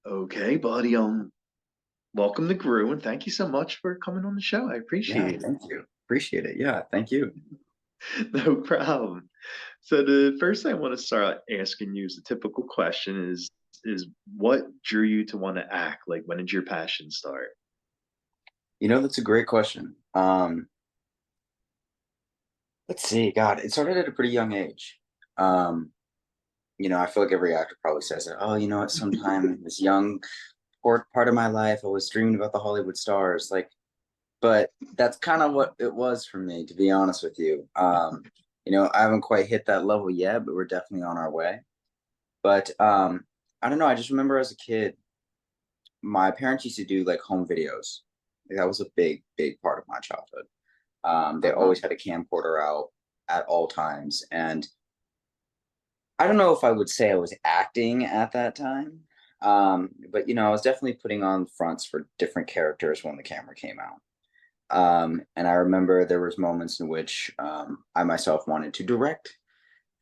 Okay, buddy. Welcome to Grue, and thank you so much for coming on the show. I Yeah, appreciate it. thank you. Appreciate it. Yeah, thank you. No problem. So the first thing I want to start asking you is the typical question is what drew you to want to act? Like when did your passion start? That's a great question. Let's see. God, it started at a pretty young age. Um, I feel like every actor probably says it. Oh, sometime in this young part of my life, I was dreaming about the Hollywood stars. But that's kind of what it was for me, to be honest with you. I haven't quite hit that level yet, but we're definitely on our way. But I don't know. I just remember as a kid, my parents used to do like home videos. That was a big, big part of my childhood. They Oh wow. always had a camcorder out at all times. And I don't know if I would say I was acting at that time, but I was definitely putting on fronts for different characters when the camera came out. And I remember there was moments in which I myself wanted to direct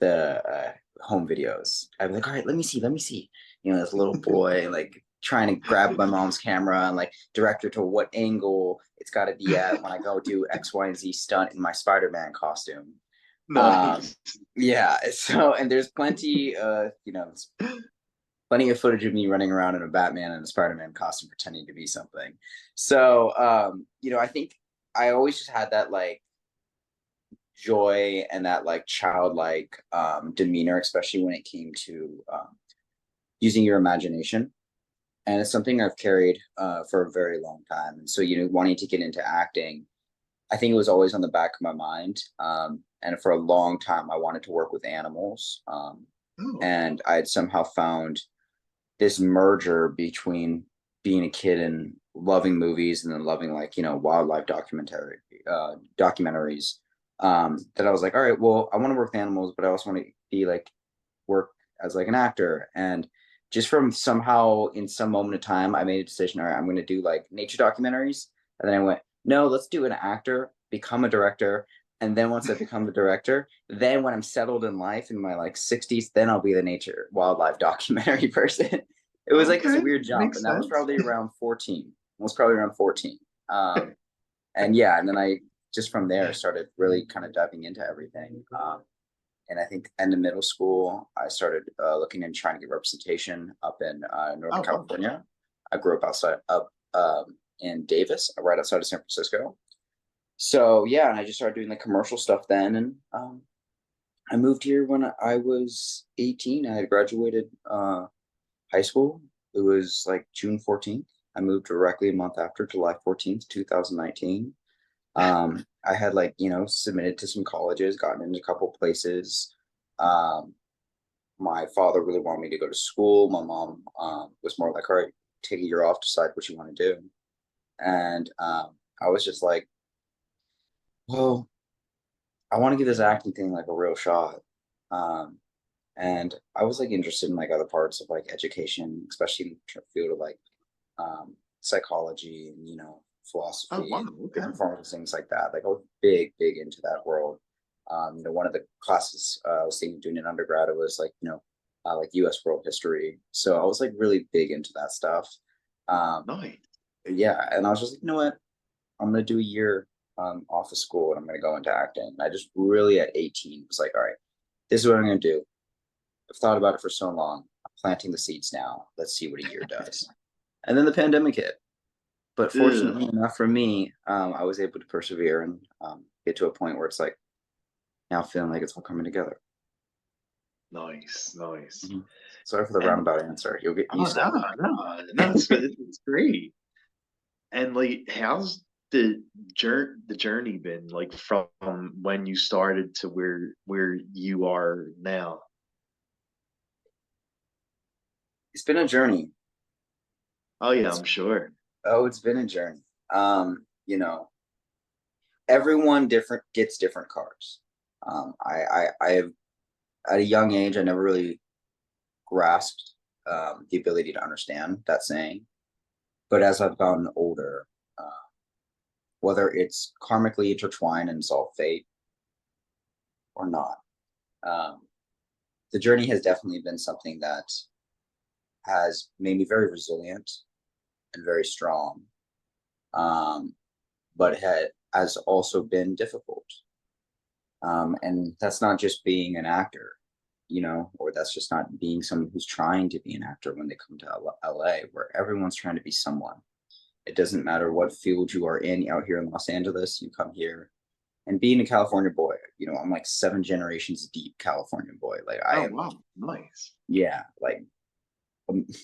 the home videos. I'd be like, all right, let me see. This little boy like trying to grab my mom's camera and like direct her to what angle it's got to be at when I go do X, Y, and Z stunt in my Spider-Man costume. Um, Nice. yeah. So, and there's plenty of footage of me running around in a Batman and a Spider-Man costume pretending to be something. So, I think I always just had that like joy and that like childlike demeanor, especially when it came to using your imagination. And it's something I've carried for a very long time. And so, wanting to get into acting, I think it was always on the back of my mind. And for a long time, I wanted to work with animals. Oh, And I had somehow found this merger between being a kid and loving movies and then loving like wildlife documentaries, that I was like, all right, well, I want to work with animals, but I also want to be like work as like an actor. And just from somehow in some moment of time, I made a decision, all right, I'm going to do like nature documentaries. And then I went, no, let's do an actor, become a director. And then once I become a director, then when I'm settled in life in my like 60s, then I'll be the nature wildlife documentary person. It was like this okay. weird jump. Makes And that was sense. probably around 14. It was probably around 14. And yeah, and then I just from there started really kind of diving into everything. And I think end of middle school, I started looking and trying to get representation up in Northern Oh wow. California. I grew up in Davis, right outside of San Francisco. So yeah, and I just started doing like commercial stuff then, and I moved here when I was 18. I had graduated high school. It was like June 14th. I moved directly a month after, July 14th, 2019. I had like, submitted to some colleges, gotten into a couple places. Um, my father really wanted me to go to school. My mom was more like, all right, take a year off, decide what you want to do. And I was just like, well, I want to give this acting thing like a real shot. Um, and I was like interested in like other parts of like education, especially in the field of like psychology and Oh philosophy wow. and Okay. different forms of things like that. Like I was big, big into that world. One of the classes I was thinking doing in undergrad, it was like like U.S. world history. So I was like really big into that stuff. Um, Nice. yeah, and I was just like, you know what, I'm gonna do a year off of school and I'm gonna go into acting. And I just really at 18 was like, all right, this is what I'm gonna do. I've thought about it for so long. I'm planting the seeds now. Let's see what a year does. And then the pandemic hit. But Ugh. fortunately enough for me, I was able to persevere and get to a point where it's like now feeling like it's all coming together. Nice. Nice. Mhm. Sorry for the And roundabout answer. You'll get oh used to no, no, no, it's great. And like, how's the journey been like from when you started to where you are now? it's been a journey. Oh yeah, It's I'm sure. it's been a journey. Um, you know, everyone different gets different cards. I have at a young age, I never really grasped the ability to understand that saying. But as I've gotten older, uh, whether it's karmically intertwined and solve fate or not, um, the journey has definitely been something that has made me very resilient and very strong. But has also been difficult. And that's not just being an actor, or that's just not being someone who's trying to be an actor when they come to LA, where everyone's trying to be someone. It doesn't matter what field you are in out here in Los Angeles, you come here. And being a California boy, I'm like 7 generations deep California boy. Like I Oh, am, wow, nice. yeah, like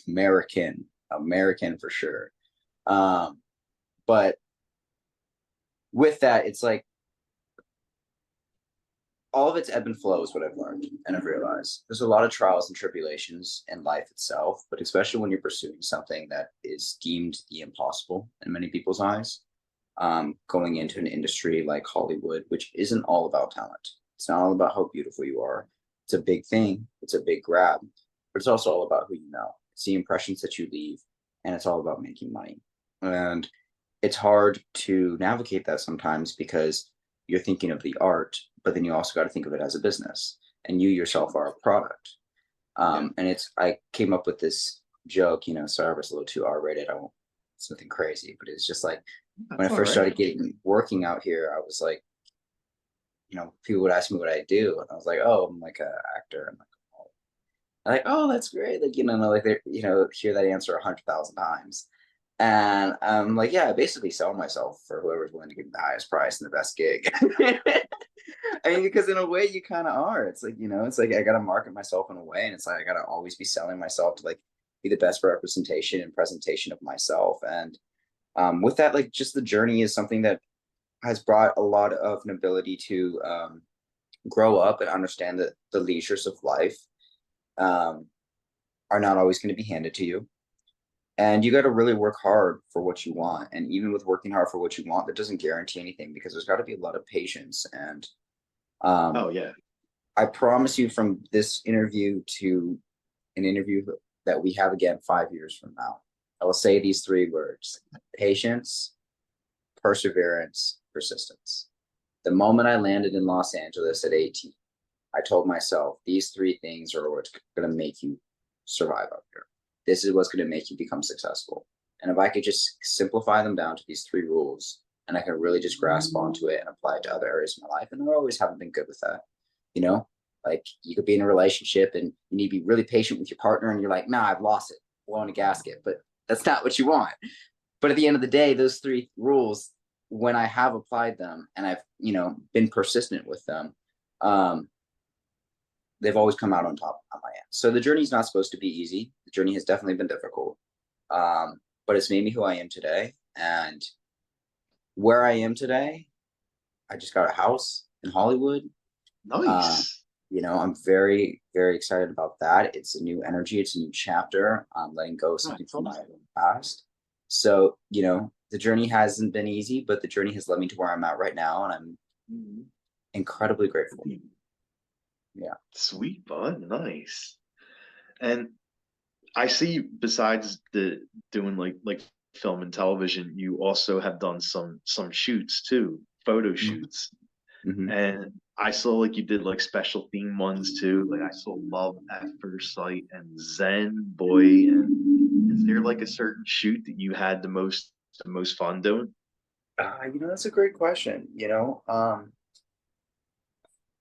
American for sure. But with that, it's like all of its ebb and flow is what I've learned and I've realized. There's a lot of trials and tribulations in life itself, but especially when you're pursuing something that is deemed the impossible in many people's eyes, going into an industry like Hollywood, which isn't all about talent. It's not all about how beautiful you are. It's a big thing. It's a big grab, but it's also all about who you know. It's the impressions that you leave, and it's all about making money. And it's hard to navigate that sometimes because you're thinking of the art, but then you also got to think of it as a business, and you yourself are a product. And I came up with this joke, sorry, I was a little too R-rated. I won't, it's nothing crazy, but it's just like when That's I all first right. started working out here, I was like, people would ask me what I do, and I was like, oh, I'm like an actor. I'm like, oh, that's great. Like, like they, hear that answer 100,000 times. And I'm like, yeah, I basically sell myself for whoever's willing to give me the highest price and the best gig. I mean, because in a way you kind of are. It's like, it's like I got to market myself in a way. And it's like I got to always be selling myself to like be the best representation and presentation of myself. And with that, like just the journey is something that has brought a lot of an ability to grow up and understand that the leisures of life are not always going to be handed to you. And you got to really work hard for what you want. And even with working hard for what you want, that doesn't guarantee anything because there's got to be a lot of patience. And Oh, yeah. I promise you from this interview to an interview that we have again 5 years from now, I will say these 3 words: patience, perseverance, persistence. The moment I landed in Los Angeles at 18, I told myself these 3 things are what's going to make you survive up here. This is what's going to make you become successful. And if I could just simplify them down to these 3 rules, and I can really just grasp onto it and apply it to other areas of my life, and I always haven't been good with that. Like you could be in a relationship and you need to be really patient with your partner, and you're like, nah, I've lost it, blowing a gasket. But that's not what you want. But at the end of the day, those 3 rules, when I have applied them and I've, been persistent with them, they've always come out on top on my end. So the journey's not supposed to be easy. The journey has definitely been difficult. But it's made me who I am today. And where I am today, I just got a house in Hollywood. Nice. I'm very, very excited about that. It's a new energy. It's a new chapter. I'm letting go of something from my past. So, the journey hasn't been easy, but the journey has led me to where I'm at right now. And I'm incredibly grateful. Yeah. Sweet, bud. Nice. And I see besides the doing like film and television, you also have done some shoots too, photo shoots. Mm-hmm. And I saw like you did like special theme ones too. Like I saw Love at First Sight and Zen Boy. And is there like a certain shoot that you had the most fun doing? That's a great question.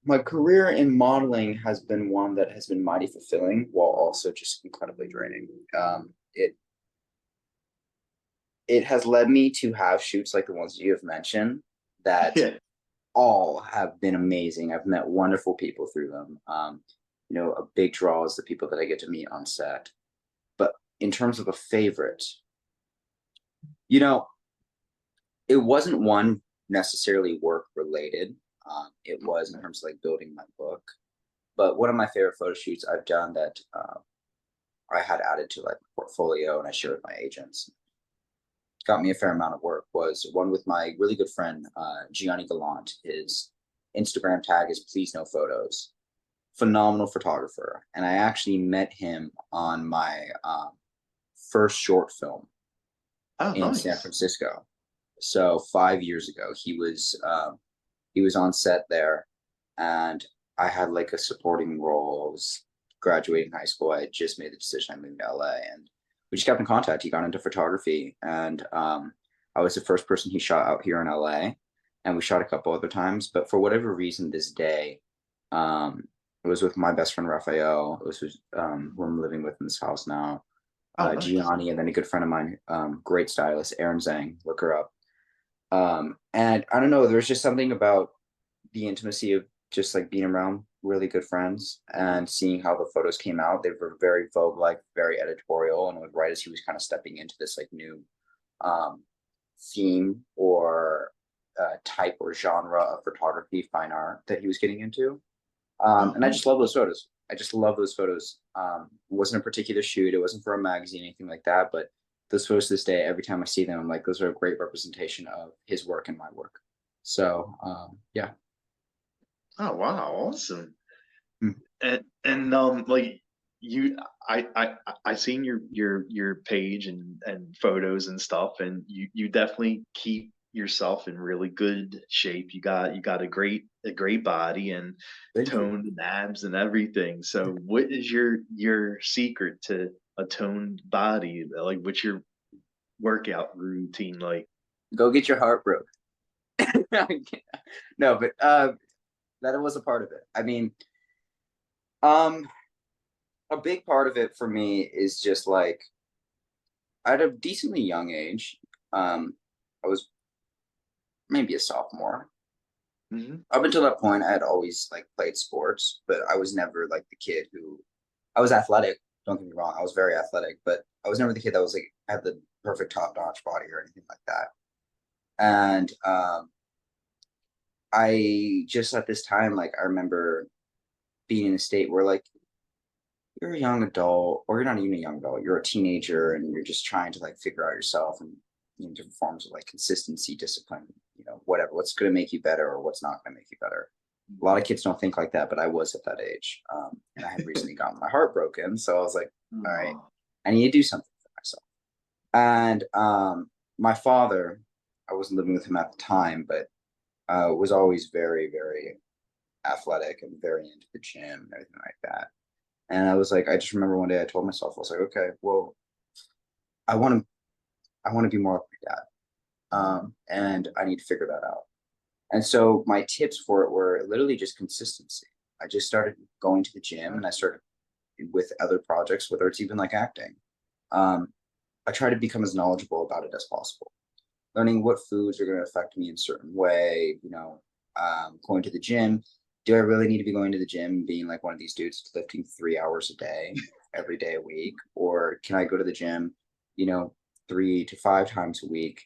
My career in modeling has been one that has been mighty fulfilling while also just incredibly draining. It has led me to have shoots like the ones you have mentioned that Yeah. all have been amazing. I've met wonderful people through them. A big draw is the people that I get to meet on set. But in terms of a favorite, it wasn't one necessarily work related. It was in terms of like building my book. But one of my favorite photo shoots I've done that I had added to like my portfolio and I shared with my agents, got me a fair amount of work, was one with my really good friend, Gianni Gallant. His Instagram tag is Please No Photos. Phenomenal photographer. And I actually met him on my first short film Oh, in San nice. Francisco. So 5 years ago, he was on set there, and I had like a supporting role. I was graduating high school, I had just made the decision I moved to LA, and we just kept in contact. He got into photography, and I was the first person he shot out here in LA, and we shot a couple other times. But for whatever reason, this day, it was with my best friend Raphael. It was who I'm living with in this house now, Oh, nice. Gianni, and then a good friend of mine, great stylist, Erin Zhang. Look her up. And I don't know, there's just something about the intimacy of just like being around really good friends and seeing how the photos came out. They were very Vogue-like, very editorial, and it was right as he was kind of stepping into this like new theme or type or genre of photography, fine art that he was getting into. Oh, And I just love those photos. I just love those photos. It wasn't a particular shoot. It wasn't for a magazine, anything like that. But those photos to this day, every time I see them, I'm like, those are a great representation of his work and my work. So yeah. oh, wow, awesome. Mm. And like you, I seen your page and photos and stuff, and you definitely keep yourself in really good shape. You got a great body and Thank you. toned abs and everything. So what is your secret to a toned body? Like, what's your workout routine like? Go get your heart broke. No, but that was a part of it. I mean, um, a big part of it for me is just like at a decently young age, I was maybe a sophomore. Hmm. Up until that point, I had always like played sports, but I was never like the kid who I was athletic. Don't get me wrong, I was very athletic, but I was never the kid that was like had the perfect top-notch body or anything like that. And I just at this time, like I remember being in a state where like you're a young adult, or you're not even a young adult, you're a teenager, and you're just trying to like figure out yourself and different forms of like consistency, discipline, whatever, what's going to make you better or what's not going to make you better. A lot of kids don't think like that, but I was at that age. And I had recently gotten my heart broken. So I was like, all right, Oh, I need to do something for myself. And my father, I wasn't living with him at the time, but was always very, very athletic and very into the gym and everything like that. And I was like, I just remember one day I told myself, I was like, okay, well, I want to, I want to be more like my dad. And I need to figure that out. And so my tips for it were literally just consistency. I just started going to the gym and I started with other projects, whether it's even like acting. Um, I try to become as knowledgeable about it as possible, learning what foods are going to affect me in a certain way, going to the gym. Do I really need to be going to the gym being like one of these dudes lifting 3 hours a day, every day a week? Or can I go to the gym, you know, 3 to 5 times a week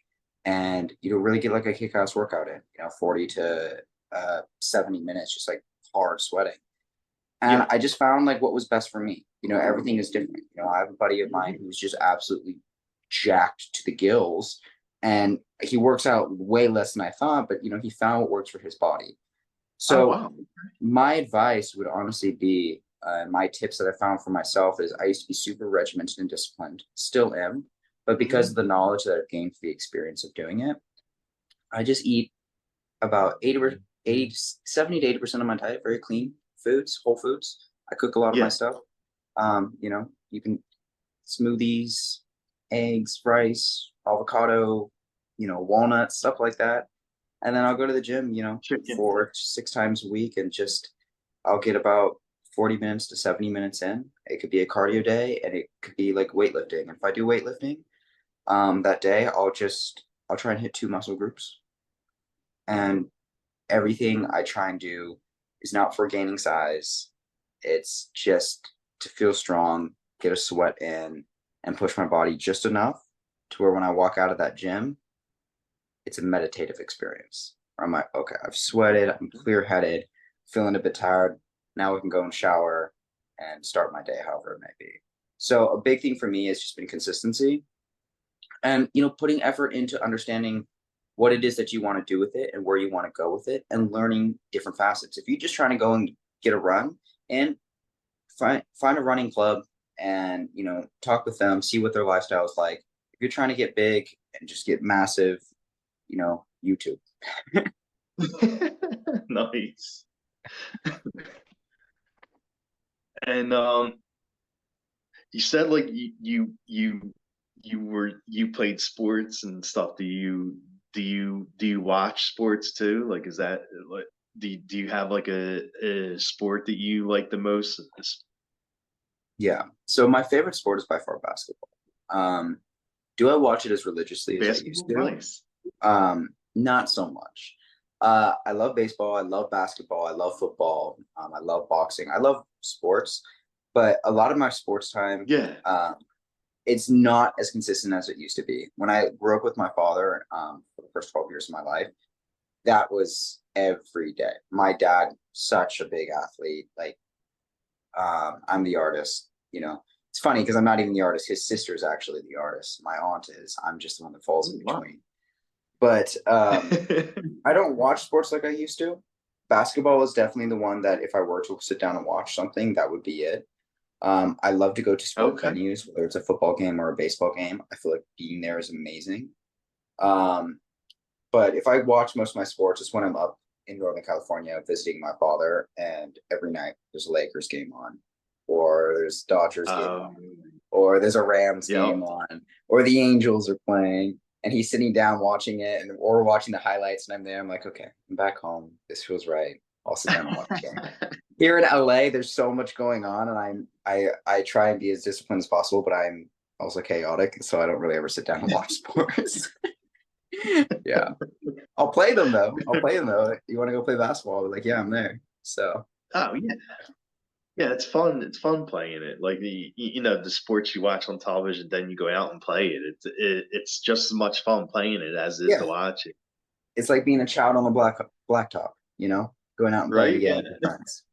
and, really get like a kick ass workout in, 40 to 70 minutes, just like hard sweating. And yeah. I just found like what was best for me. Everything is different. I have a buddy of mine who's just absolutely jacked to the gills and he works out way less than I thought, but he found what works for his body. Oh, So wow. my advice would honestly be my tips that I found for myself is I used to be super regimented and disciplined, still am, but because of Hmm. the knowledge that I've gained through the experience of doing it, I just eat about 80, 70 to 80% of my diet, very clean foods, whole foods. I cook a lot of my Yeah. stuff. You can smoothies, eggs, rice, avocado, walnuts, stuff like that. And then I'll go to the gym, Chicken. 4 to 6 times a week and just I'll get about 40 minutes to 70 minutes in. It could be a cardio day and it could be like weightlifting. If I do weightlifting, that day I'll try and hit two muscle groups. And everything I try and do is not for gaining size. It's just to feel strong, get a sweat in, and push my body just enough to where when I walk out of that gym, it's a meditative experience. Where I'm like, okay, I've sweated, I'm clear headed, feeling a bit tired. Now we can go and shower and start my day, however it may be. So a big thing for me has just been consistency and putting effort into understanding what it is that you want to do with it and where you want to go with it and learning different facets. If you're just trying to go and get a run and find a running club and talk with them, see what their lifestyle is like. If you're trying to get big and just get massive, YouTube. Nice. And you said like you played sports and stuff. Do you watch sports too? Like, is that like do you have like a sport that you like the most? Yeah. So my favorite sport is by far basketball. Do I watch it as religiously as I used Basketball? to? Nice. Not so much. I love baseball. I love basketball. I love football. I love boxing. I love sports, but a lot of my sports time, Yeah. it's not as consistent as it used to be. When I grew up with my father, for the first 12 years of my life, that was every day. My dad, such a big athlete. Like, I'm the artist. It's funny because I'm not even the artist. His sister is actually the artist. My aunt is. I'm just the one that falls in Oh, wow. between. But I don't watch sports like I used to. Basketball is definitely the one that if I were to sit down and watch something, that would be it. I love to go to sport Okay. venues, whether it's a football game or a baseball game. I feel like being there is amazing. Um, but if I watch most of my sports, it's when I'm up in Northern California visiting my father, and every night there's a Lakers game on, or there's a Dodgers game on, Um, or there's a Rams yep. game on, or the Angels are playing, and he's sitting down watching it, and or watching the highlights, and I'm there. I'm like, okay, I'm back home. This feels right. I'll sit down and watch the game. Here in LA, there's so much going on, and I try and be as disciplined as possible, but I'm also chaotic, so I don't really ever sit down and watch sports. Yeah. I'll play them though. I'll play them though. You want to go play basketball? Like, yeah, I'm there. So Oh yeah. Yeah, it's fun. It's fun playing it. Like the sports you watch on television, then you go out and play it. It's just as much fun playing it as it is yeah, to watch it. it's like being a child on the blacktop. Going out and playing Right? a game Yeah. with your friends.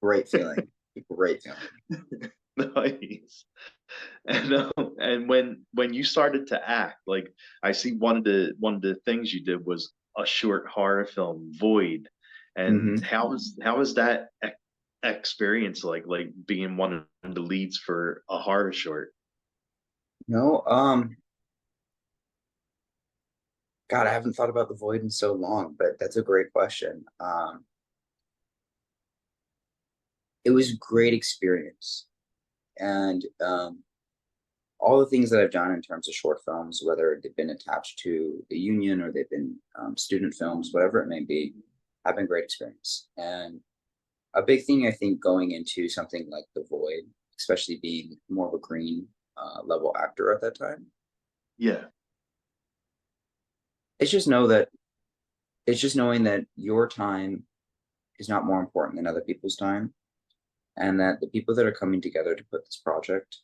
Great feeling. Great feeling. Nice. And when you started to act, like I see one of the things you did was a short horror film, Void. And Hmm. how was that experience like being one of the leads for a horror short? No, God, I haven't thought about the void in so long, but that's a great question. It was a great experience, and all the things that I've done in terms of short films, whether they've been attached to the union or they've been student films, whatever it may be, have been great experience. And a big thing I think going into something like The Void, especially being more of a green level actor at that time, Yeah. it's just know that it's just knowing that your time is not more important than other people's time, and that the people that are coming together to put this project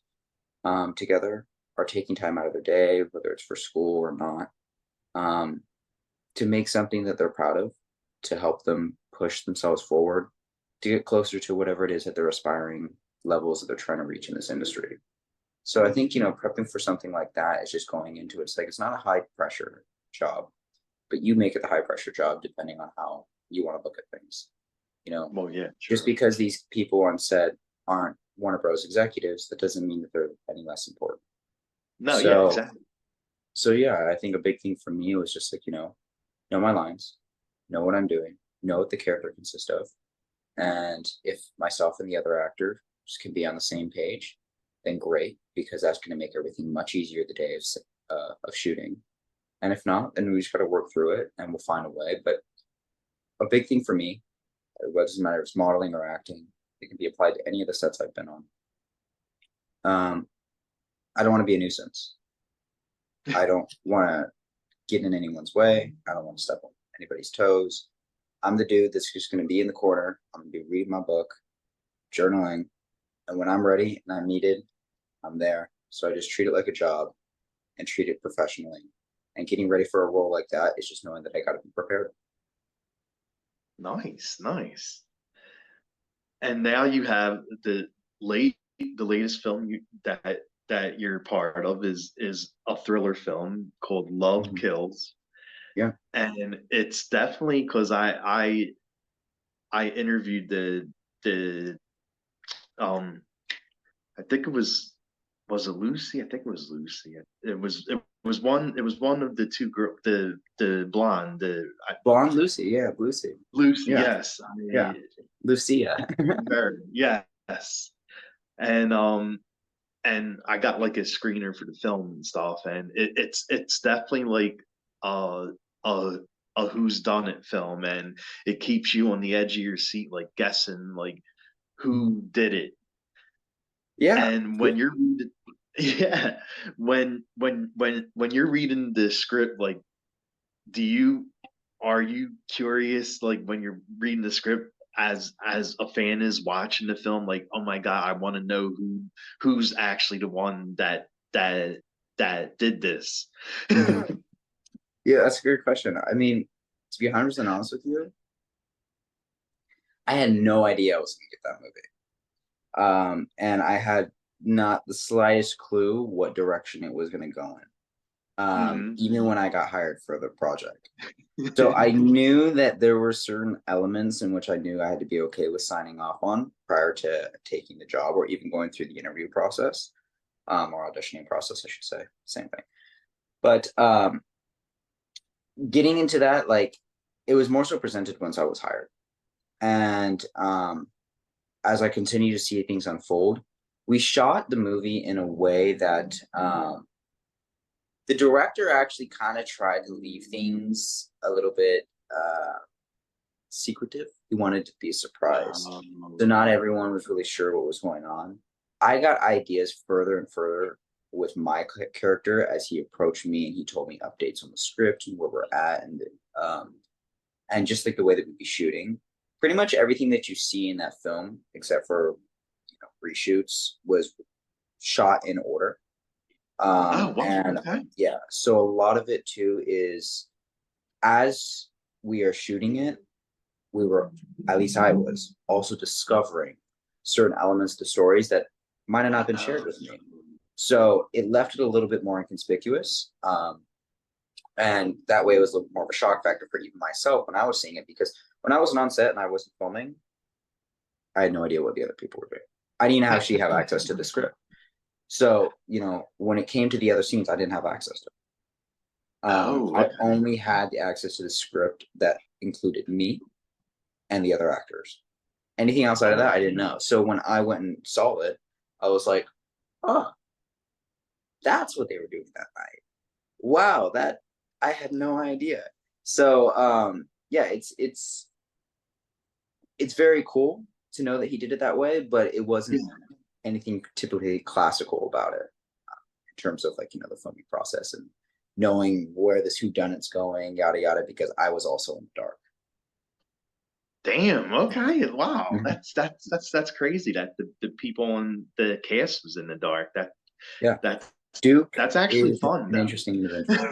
together are taking time out of their day, whether it's for school or not, um, to make something that they're proud of, to help them push themselves forward, to get closer to whatever it is that they're aspiring levels that they're trying to reach in this industry. So I think, prepping for something like that is just going into it. It's like it's not a high pressure job, but you make it the high pressure job depending on how you want to look at things. You know, Well, yeah, just sure. because these people on set aren't Warner Bros. Executives, that doesn't mean that they're any less important. No, yeah, So, exactly. so yeah, I think a big thing for me was just like, know my lines, know what I'm doing, know what the character consists of. And if myself and the other actors can be on the same page, then great, because that's going to make everything much easier the day of shooting. And if not, then we just got to work through it and we'll find a way. But a big thing for me, what doesn't matter if it's modeling or acting, it can be applied to any of the sets I've been on. Um, I don't want to be a nuisance. I don't want to get in anyone's way. I don't want to step on anybody's toes. I'm the dude that's just going to be in the corner. I'm going to be reading my book, journaling, and when I'm ready and I'm needed, I'm there. So I just treat it like a job and treat it professionally. And getting ready for a role like that is just knowing that I got to be prepared. Nice, nice. And now you have the latest film that you're part of is a thriller film called Love Mhm. Kills. Yeah. And it's definitely because I interviewed the um I think it was it Lucy? I think it was Lucy. It was one of the two girl, the blonde, Blonde Lucy. Yeah. Lucy. Lucy. Yeah. Yes, Yeah. Lucia. very yes. And I got like a screener for the film and stuff, and it's definitely like uh a a who's done it film, and it keeps you on the edge of your seat, like guessing like who did it. Yeah. And when you're reading, yeah, when you're reading the script, like, do you are you curious, like when you're reading the script, as a fan is watching the film, like, oh my God, I want to know who's actually the one that did this. Mhm. Yeah, that's a great question. I mean, to be 100% honest with you, I had no idea I was going to get that movie. And I had not the slightest clue what direction it was going to go in, Hmm. even when I got hired for the project. So I knew that there were certain elements in which I knew I had to be okay with signing off on prior to taking the job or even going through the interview process, or auditioning process, I should say, same thing. But getting into that, like, it was more so presented once I was hired. And as I continue to see things unfold, we shot the movie in a way that the director actually kind of tried to leave things a little bit secretive. He wanted to be a surprise. So not everyone was really sure what was going on. I got ideas further and further with my character as he approached me and he told me updates on the script and where we're at, and just like the way that we'd be shooting. Pretty much everything that you see in that film, except for reshoots, was shot in order. Oh, wow. And Okay. yeah, so a lot of it too is as we are shooting it, we were, at least I was, also discovering certain elements to stories that might have not been shared with me. So it left it a little bit more inconspicuous. And that way it was a little more of a shock factor for even myself when I was seeing it, because when I wasn't on set and I wasn't filming, I had no idea what the other people were doing. I didn't actually have access to the script. So, when it came to the other scenes, I didn't have access to it. Oh, I okay. only had the access to the script that included me and the other actors. Anything outside of Oh, that, I didn't know. So when I went and saw it, I was like, oh, that's what they were doing that night. Wow, that I had no idea. So yeah, it's very cool to know that he did it that way, but it wasn't anything typically classical about it in terms of, like, the filming process and knowing where this whodunit's going, yada yada, because I was also in the dark. damn. Okay. Wow. Mhm. That's crazy that the people in the cast was in the dark. Yeah, That's Duke that's actually is fun an though. interesting individual.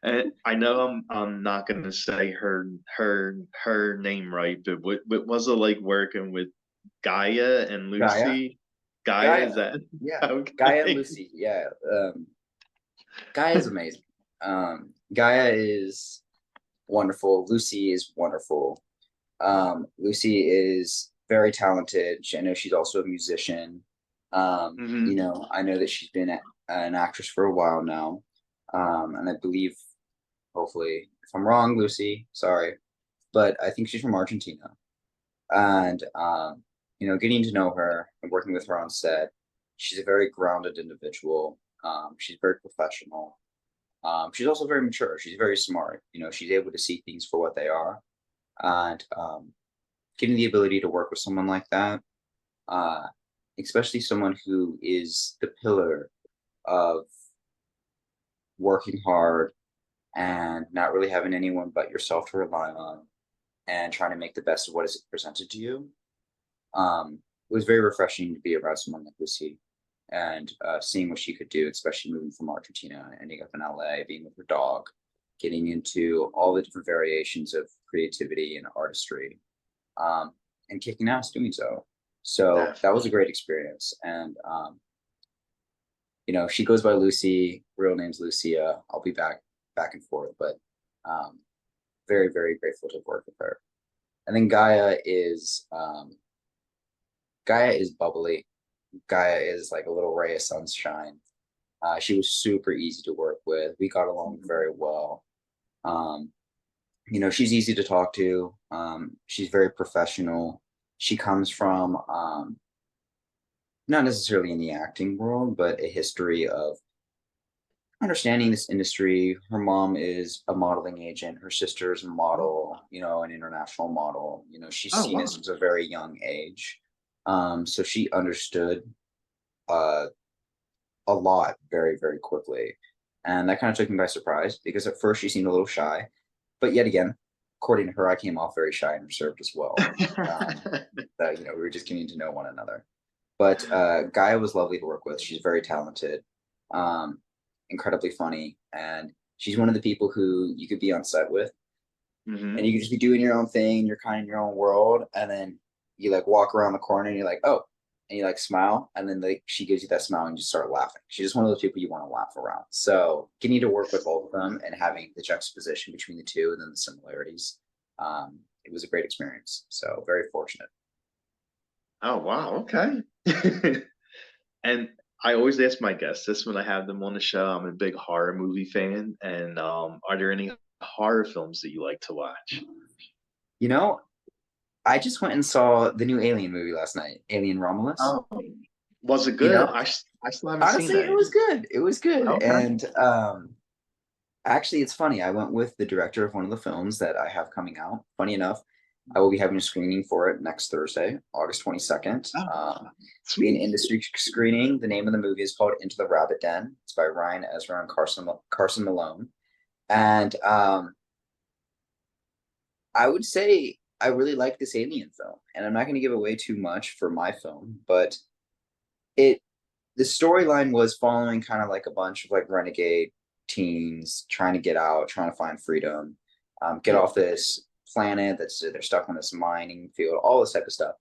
And I know I'm not gonna say her name right, but what was it like working with Gaia and Gaia, Lucy? Gaia, Gaia, is that yeah, Gaia and okay? Lucy, yeah. Gaia is amazing. Gaia is wonderful. Lucy is wonderful. Lucy is very talented. I know she's also a musician. Hmm. I know that she's been an actress for a while now. And I believe, hopefully, if I'm wrong, Lucy, sorry, but I think she's from Argentina. And getting to know her and working with her on set, she's a very grounded individual. She's very professional. She's also very mature. She's very smart. She's able to see things for what they are, and getting the ability to work with someone like that, uh, especially someone who is the pillar of working hard and not really having anyone but yourself to rely on, and trying to make the best of what is presented to you. It was very refreshing to be around someone like Lucy and seeing what she could do, especially moving from Argentina, ending up in LA, being with her dog, getting into all the different variations of creativity and artistry, and kicking ass doing so. So that was a Definitely. great experience. And, she goes by Lucy, real name's Lucia. I'll be back and forth, but um, very, very grateful to work with her. And then Gaia is bubbly. Gaia is like a little ray of sunshine. She was super easy to work with. We got along very well. Um, she's easy to talk to. She's very professional. She comes from not necessarily in the acting world, but a history of understanding this industry. Her mom is a modeling agent. Her sister is a model, an international model. She's Oh seen wow. it since a very young age. So she understood uh, a lot very, very quickly. And that kind of took me by surprise because at first she seemed a little shy. But yet again, according to her, I came off very shy and reserved as well. That, we were just getting to know one another. But Gaia was lovely to work with. She's very talented, um, incredibly funny, and she's one of the people who you could be on set with, and you Hmm. could just be doing your own thing. You're kind of in your own world, and then you like walk around the corner, and you're like, oh, and you like smile, and then she gives you that smile, and you just start laughing. She's just one of those people you want to laugh around. So getting to work with both of them and having the juxtaposition between the two, and then the similarities, it was a great experience. So very fortunate. Oh wow. Okay. And I always ask my guests this when I have them on the show. I'm a big horror movie fan, and are there any horror films that you like to watch? You know, I just went and saw the new Alien movie last night, Alien Romulus. Oh, was it You good? know, I still haven't seen honestly, that it yet. was good. It was good. Okay. And actually, it's funny. I went with the director of one of the films that I have coming out. Funny enough, I will be having a screening for it next Thursday, August 22nd. Oh, Be an sweet. industry screening. The name of the movie is called Into the Rabbit Den. It's by Ryan Ezra and Carson Malone. And I would say I really like this Alien film. And I'm not going to give away too much for my film, but it the storyline was following kind of like a bunch of like renegade teens trying to get out, trying to find freedom, get Yeah. off this planet that's they're stuck on this mining field, all this type of stuff.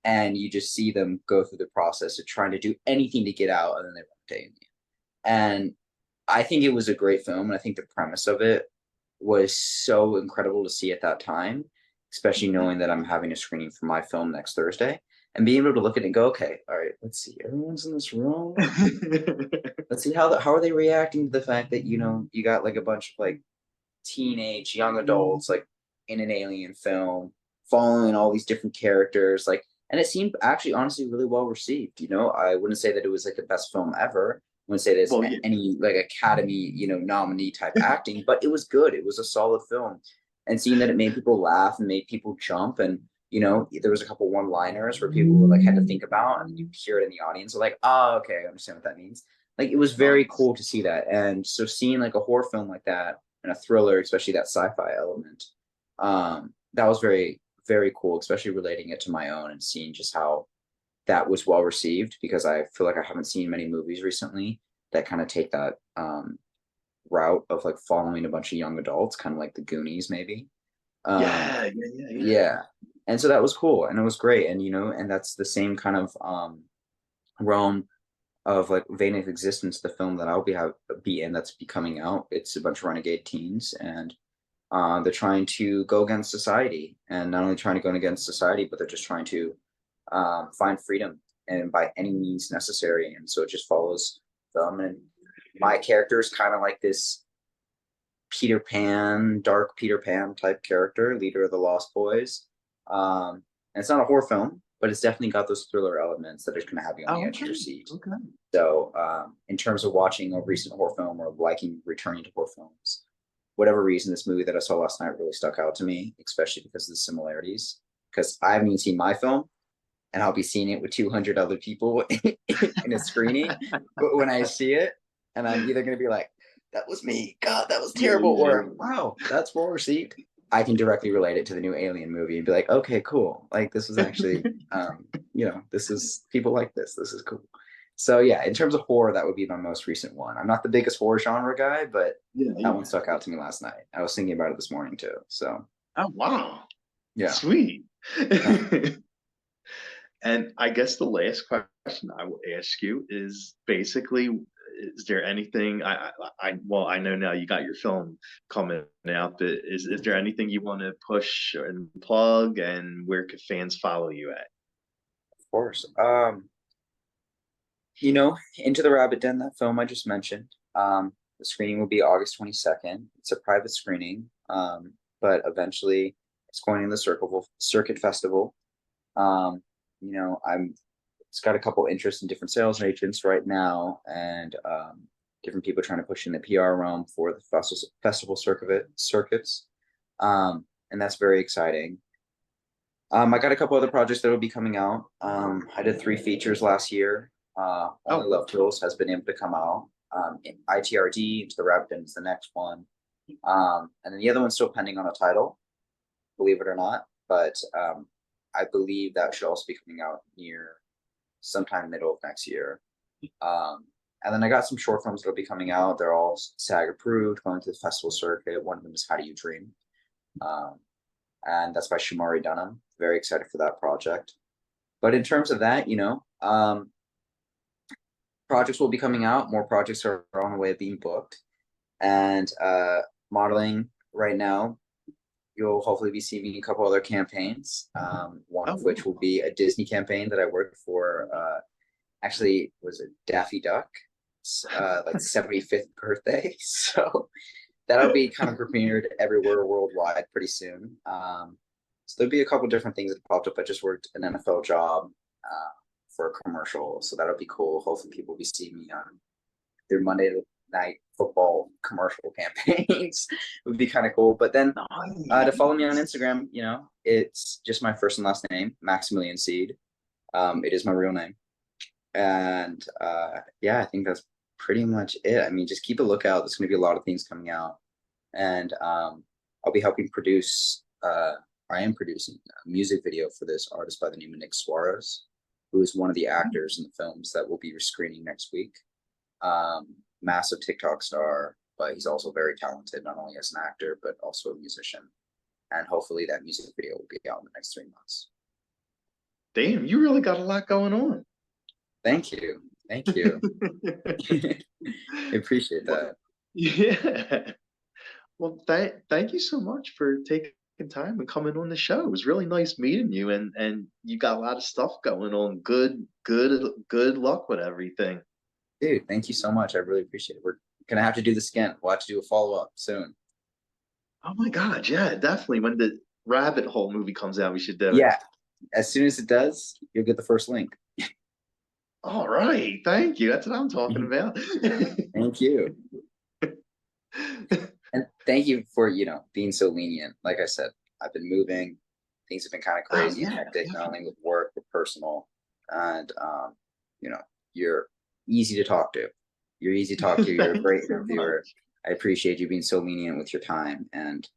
And you just see them go through the process of trying to do anything to get out, and then they run into Alien. And I think it was a great film, and I think the premise of it was so incredible to see at that time, especially knowing that I'm having a screening for my film next Thursday and being able to look at it and go, okay, all right, let's see, everyone's in this room. Let's see how are they reacting to the fact that you got like a bunch of like teenage young adults like in an alien film following all these different characters like and it seemed actually honestly really well received. I wouldn't say that it was like the best film ever. I wouldn't say there's Well, yeah. any like academy nominee type acting, but it was good. It was a solid film, and seeing that it made people laugh and made people jump, and there was a couple one liners where people were like had to think about, and you hear it in the audience, like, oh, okay, I understand what that means. Like it was very Nice. cool to see that. And so seeing like a horror film like that and a thriller, especially that sci-fi element, that was very, very cool, especially relating it to my own and seeing just how that was well received, because I feel like I haven't seen many movies recently that kind of take that route of like following a bunch of young adults, kind of like the Goonies, maybe. Um, Yeah, yeah, yeah, yeah. yeah. And so that was cool and it was great. And and that's the same kind of realm of like vein of existence, the film that I'll be in that's be coming out. It's a bunch of renegade teens, and they're trying to go against society, and not only trying to go against society, but they're just trying to find freedom and by any means necessary. And so it just follows them. And my character is kind of like this Peter Pan, dark Peter Pan type character, leader of the Lost Boys. And it's not a horror film, but it's definitely got those thriller elements that are going to have you on the Oh, edge of okay. your seat. Okay. So, in terms of watching a recent horror film or liking returning to horror films, whatever reason, this movie that I saw last night really stuck out to me, especially because of the similarities. Because I haven't even seen my film, and I'll be seeing it with 200 other people in a screening. But when I see it, and I'm either going to be like, that was me, God, that was Yeah, terrible, yeah. or wow, that's well received. I can directly relate it to the new Alien movie and be like, okay, cool. Like this was actually, this is people like this. This is cool. So yeah, in terms of horror, that would be my most recent one. I'm not the biggest horror genre guy, but Yeah, that one yeah. stuck out to me last night. I was thinking about it this morning too. So Oh, wow. yeah. Sweet. Yeah. And I guess the last question I will ask you is basically, is there anything well, I know now you got your film coming out, but is there anything you want to push and plug, and where could fans follow you at? Of course. Into the Rabbit Den, that film I just mentioned. The screening will be August 22nd. It's a private screening, but eventually it's going in the Circuit Festival. You know, it's got a couple interests in different sales agents right now, and different people trying to push in the PR realm for the festival circuits. And that's very exciting. I got a couple other projects that will be coming out. I did 3 features last year. Only Love Tools has been able to come out. ITRD, Into the Rabbit Den is the next one. And then the other one's still pending on a title, believe it or not. But I believe that should also be coming out near sometime middle of next year. And then I got some short films that'll be coming out. They're all SAG approved, going to the festival circuit. One of them is How Do You Dream? And that's by Shamari Dunham. Very excited for that project. But in terms of that, you know, projects will be coming out. More projects are on the way of being booked. And modeling right now, you'll hopefully be seeing me in a couple other campaigns. One of which will be a Disney campaign that I worked for. Actually, was it Daffy Duck? Like 75th birthday. So that'll be kind of premiered everywhere worldwide pretty soon. So there'll be a couple different things that popped up. I just worked an NFL job for a commercial, so that'll be cool. Hopefully, people will be seeing me on their Monday night football commercial campaigns. It would be kind of cool. But then to follow me on Instagram, you know, it's just my first and last name, Maximillian Seed. It is my real name. And yeah, I think that's pretty much it. I mean, just keep a lookout. There's going to be a lot of things coming out. And I'll be helping produce, I am producing a music video for this artist by the name of Nick Suarez, who is one of the actors in the films that will be screening next week. Massive TikTok star, but he's also very talented, not only as an actor, but also a musician. And hopefully that music video will be out in the next 3 months. Damn, you really got a lot going on. Thank you. Thank you. I appreciate that. Yeah. Well, thank you so much for taking time and coming on the show. It was really nice meeting you, and you got a lot of stuff going on. Good luck with everything. Dude, thank you so much. I really appreciate it. We're gonna have to do this again. We'll have to do a follow-up soon. Oh my God, yeah, definitely. When the Rabbit Hole movie comes out, we should do it. Yeah, as soon as it does, you'll get the first link. All right, thank you. That's what I'm talking about. Thank you. And thank you for, you know, being so lenient. Like I said, I've been moving. Things have been kind of crazy, hectic, not only with work, but personal. And, you know, you're easy to talk to. You're easy to talk to. You're a great interviewer. I appreciate you being so lenient with your time and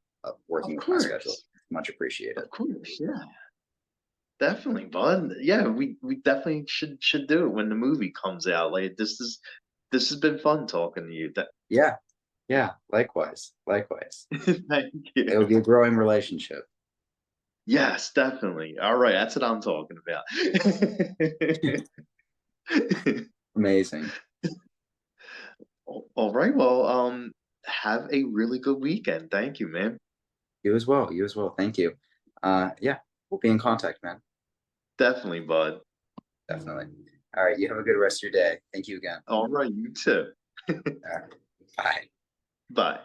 working with my schedule. Much appreciated. Of course, yeah. Definitely, bud. Yeah, we definitely should do it when the movie comes out. Like this has been fun talking to you. Yeah, likewise. Thank you. It'll be a growing relationship. Yes, definitely. All right, that's what I'm talking about. Amazing. All right, well, have a really good weekend. Thank you, man. You as well. Thank you. Yeah, we'll be in contact, man. Definitely, bud. Definitely. All right, you have a good rest of your day. Thank you again. All right, you too. All right. Bye. Bye.